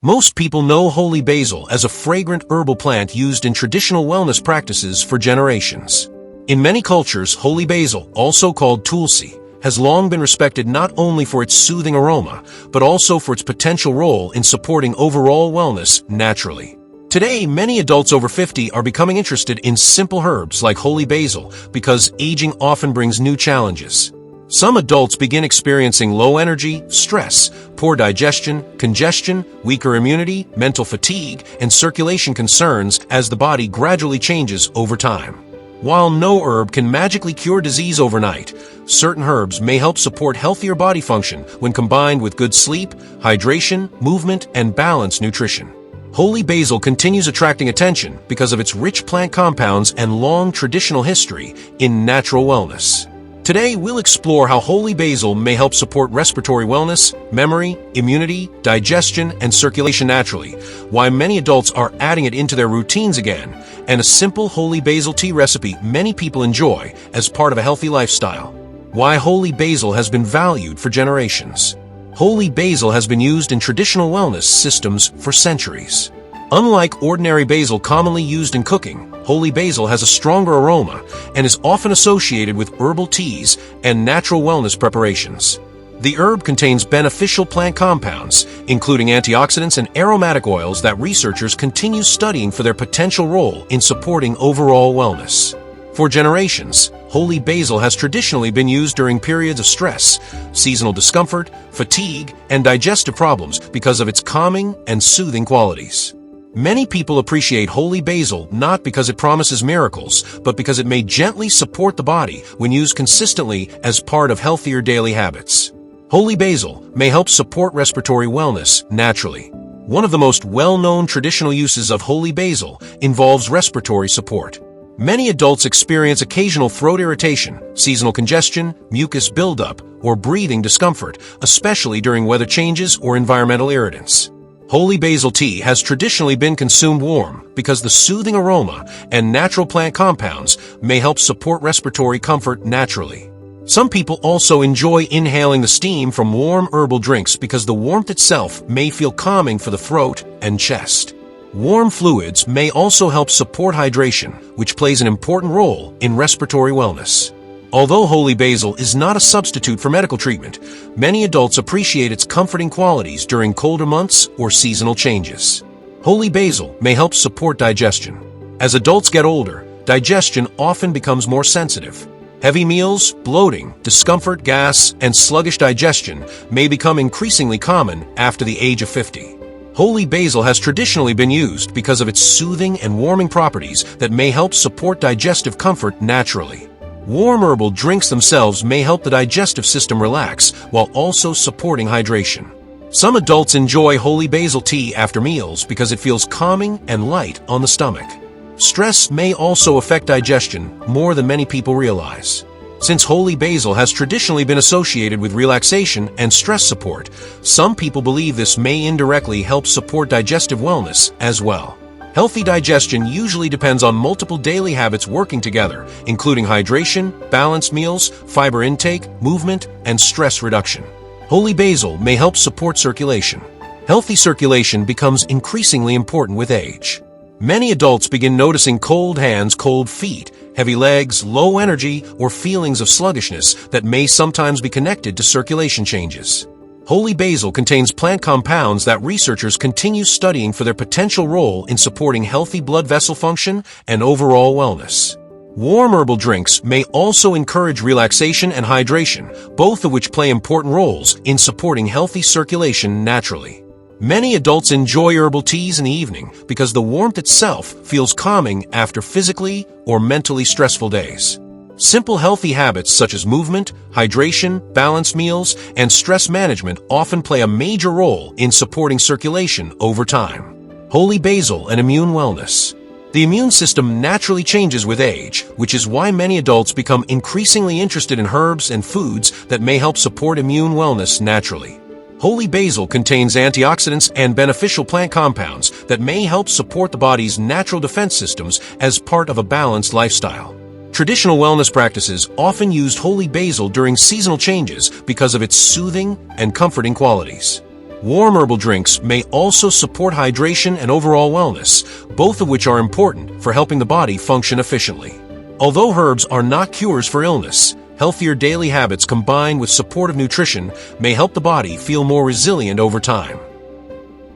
Most people know holy basil as a fragrant herbal plant used in traditional wellness practices for generations. In many cultures, holy basil, also called Tulsi, has long been respected not only for its soothing aroma, but also for its potential role in supporting overall wellness naturally. Today, many adults over 50 are becoming interested in simple herbs like holy basil because aging often brings new challenges. Some adults begin experiencing low energy, stress, poor digestion, congestion, weaker immunity, mental fatigue, and circulation concerns as the body gradually changes over time. While no herb can magically cure disease overnight, certain herbs may help support healthier body function when combined with good sleep, hydration, movement, and balanced nutrition. Holy basil continues attracting attention because of its rich plant compounds and long traditional history in natural wellness. Today, we'll explore how holy basil may help support respiratory wellness, memory, immunity, digestion, and circulation naturally, why many adults are adding it into their routines again, and a simple holy basil tea recipe many people enjoy as part of a healthy lifestyle. Why holy basil has been valued for generations. Holy basil has been used in traditional wellness systems for centuries. Unlike ordinary basil commonly used in cooking, holy basil has a stronger aroma and is often associated with herbal teas and natural wellness preparations. The herb contains beneficial plant compounds, including antioxidants and aromatic oils that researchers continue studying for their potential role in supporting overall wellness. For generations, holy basil has traditionally been used during periods of stress, seasonal discomfort, fatigue, and digestive problems because of its calming and soothing qualities. Many people appreciate holy basil not because it promises miracles, but because it may gently support the body when used consistently as part of healthier daily habits. Holy basil may help support respiratory wellness naturally. One of the most well-known traditional uses of holy basil involves respiratory support. Many adults experience occasional throat irritation, seasonal congestion, mucus buildup, or breathing discomfort, especially during weather changes or environmental irritants. Holy basil tea has traditionally been consumed warm because the soothing aroma and natural plant compounds may help support respiratory comfort naturally. Some people also enjoy inhaling the steam from warm herbal drinks because the warmth itself may feel calming for the throat and chest. Warm fluids may also help support hydration, which plays an important role in respiratory wellness. Although holy basil is not a substitute for medical treatment, many adults appreciate its comforting qualities during colder months or seasonal changes. Holy basil may help support digestion. As adults get older, digestion often becomes more sensitive. Heavy meals, bloating, discomfort, gas, and sluggish digestion may become increasingly common after the age of 50. Holy basil has traditionally been used because of its soothing and warming properties that may help support digestive comfort naturally. Warm herbal drinks themselves may help the digestive system relax while also supporting hydration. Some adults enjoy holy basil tea after meals because it feels calming and light on the stomach. Stress may also affect digestion more than many people realize. Since holy basil has traditionally been associated with relaxation and stress support, some people believe this may indirectly help support digestive wellness as well. Healthy digestion usually depends on multiple daily habits working together, including hydration, balanced meals, fiber intake, movement, and stress reduction. Holy basil may help support circulation. Healthy circulation becomes increasingly important with age. Many adults begin noticing cold hands, cold feet, heavy legs, low energy, or feelings of sluggishness that may sometimes be connected to circulation changes. Holy basil contains plant compounds that researchers continue studying for their potential role in supporting healthy blood vessel function and overall wellness. Warm herbal drinks may also encourage relaxation and hydration, both of which play important roles in supporting healthy circulation naturally. Many adults enjoy herbal teas in the evening because the warmth itself feels calming after physically or mentally stressful days. Simple healthy habits such as movement, hydration, balanced meals, and stress management often play a major role in supporting circulation over time. Holy basil and immune wellness. The immune system naturally changes with age, which is why many adults become increasingly interested in herbs and foods that may help support immune wellness naturally. Holy basil contains antioxidants and beneficial plant compounds that may help support the body's natural defense systems as part of a balanced lifestyle. Traditional wellness practices often used holy basil during seasonal changes because of its soothing and comforting qualities. Warm herbal drinks may also support hydration and overall wellness, both of which are important for helping the body function efficiently. Although herbs are not cures for illness, healthier daily habits combined with supportive nutrition may help the body feel more resilient over time.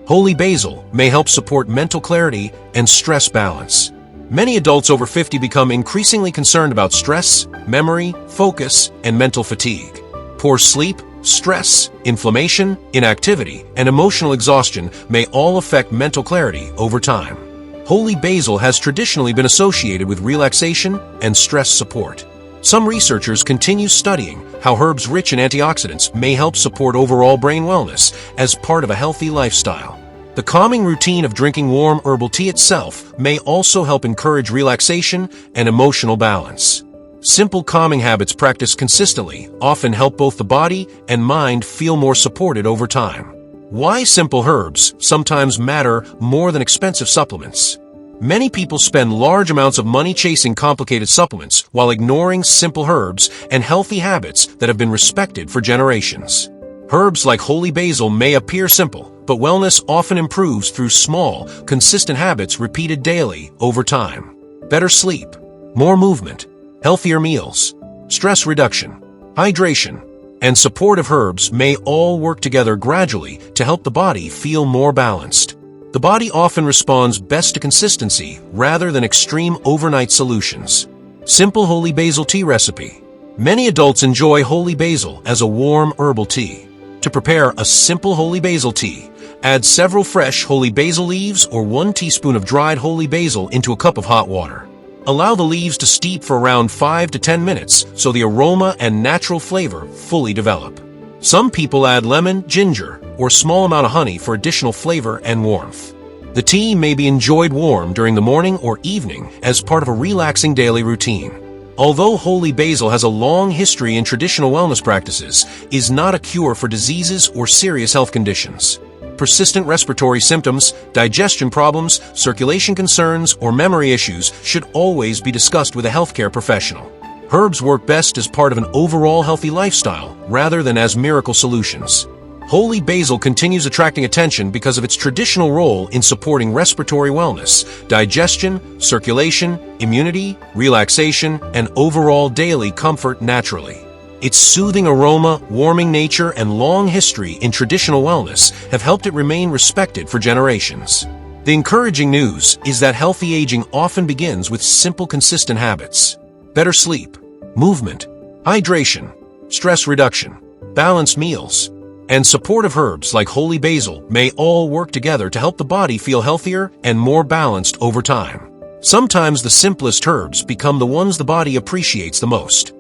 Holy basil may help support mental clarity and stress balance. Many adults over 50 become increasingly concerned about stress, memory, focus, and mental fatigue. Poor sleep, stress, inflammation, inactivity, and emotional exhaustion may all affect mental clarity over time. Holy basil has traditionally been associated with relaxation and stress support. Some researchers continue studying how herbs rich in antioxidants may help support overall brain wellness as part of a healthy lifestyle. The calming routine of drinking warm herbal tea itself may also help encourage relaxation and emotional balance. Simple calming habits practiced consistently often help both the body and mind feel more supported over time. Why simple herbs sometimes matter more than expensive supplements. Many people spend large amounts of money chasing complicated supplements while ignoring simple herbs and healthy habits that have been respected for generations. Herbs like holy basil may appear simple, but wellness often improves through small, consistent habits repeated daily over time. Better sleep, more movement, healthier meals, stress reduction, hydration, and supportive herbs may all work together gradually to help the body feel more balanced. The body often responds best to consistency rather than extreme overnight solutions. Simple holy basil tea recipe. Many adults enjoy holy basil as a warm herbal tea. To prepare a simple holy basil tea, add several fresh holy basil leaves or 1 teaspoon of dried holy basil into a cup of hot water. Allow the leaves to steep for around 5 to 10 minutes so the aroma and natural flavor fully develop. Some people add lemon, ginger, or a small amount of honey for additional flavor and warmth. The tea may be enjoyed warm during the morning or evening as part of a relaxing daily routine. Although holy basil has a long history in traditional wellness practices, it is not a cure for diseases or serious health conditions. Persistent respiratory symptoms, digestion problems, circulation concerns, or memory issues should always be discussed with a healthcare professional. Herbs work best as part of an overall healthy lifestyle rather than as miracle solutions. Holy basil continues attracting attention because of its traditional role in supporting respiratory wellness, digestion, circulation, immunity, relaxation, and overall daily comfort naturally. Its soothing aroma, warming nature, and long history in traditional wellness have helped it remain respected for generations. The encouraging news is that healthy aging often begins with simple, consistent habits. Better sleep, movement, hydration, stress reduction, balanced meals, and supportive herbs like holy basil may all work together to help the body feel healthier and more balanced over time. Sometimes the simplest herbs become the ones the body appreciates the most.